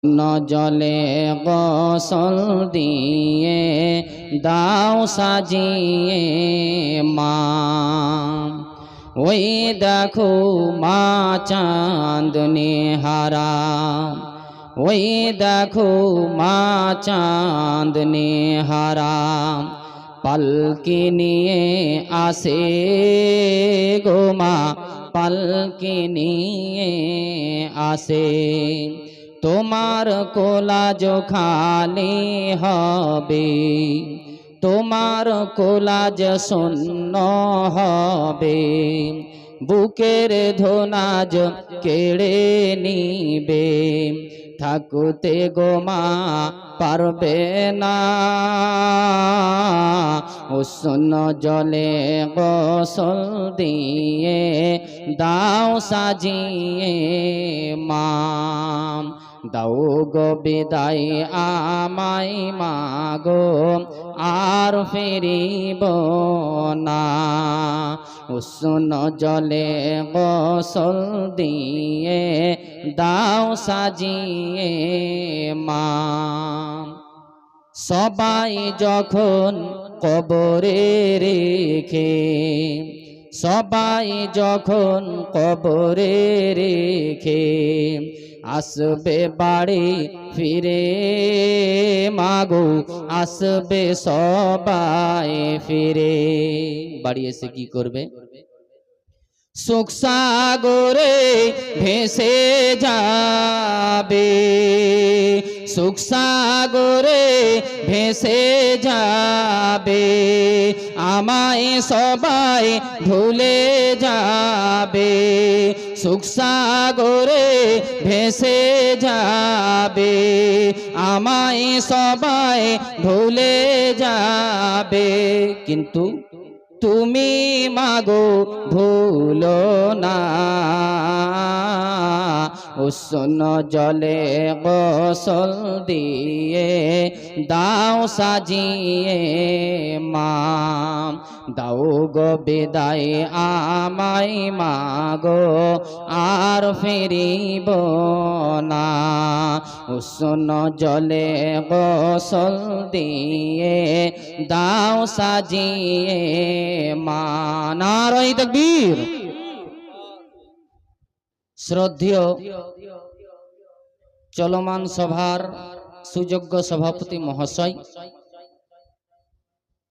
জলে গোসল দিয়ে দাও সাজিয়ে মা। ওই দেখো মা চাঁদনি হারা, ওই দেখো মা চাঁদনি হারা, পালকি নিয়ে আসে গো মা, পালকি নিয়ে আসে। তোমার কোলাজ খালি হবে, তোমার কোলাজ শূন্য হবে, বুকের ধনাজ কেড়ে নিবে, থাকতে গো মা পারবে না। উষ্ণ জলে গোসল দিয়ে দাও সাজিয়ে মা। দাও গো বিদায় আমায় মাগো, আর ফিরিব না। উষ্ণ জলে গোসল দিয়ে দাও সাজিয়ে মা। সবাই যখন কবরে রেখে, সবাই যখন কবরে রেখে আসবে বাড়ি ফিরে মাগো, আসবে সবাই ফিরে। বাড়ি এসে কি করবে? সুখ সাগরে ভেসে যাবে, সুখ সাগরে ভেসে যাবে, আমায় সবাই ভুলে যাবে। সুখ সাগরে ভেসে যাবে, আমায় সবাই ভুলে যাবে, কিন্তু তুমি মাগো ভুলো না। উষ্ণ জলে গোসল দিয়ে দাও সাজিয়ে মা। দাও গো বিদায় আমায় মাগো, আর ফিরিব না। উষ্ণ জলে গোসল দিয়ে দাও সাজিয়ে মা। নারায়ে তাকবীর। শ্রদ্ধেয় চলমান সভার সুযোগ্য সভাপতি মহাশয়,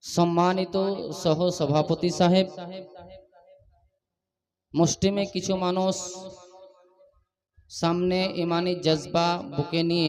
সম্মানিত সহ সভাপতি সাহেব, মুষ্টিমে কিছু মানুষ সামনে ইমানি জজবা বুকে নিয়ে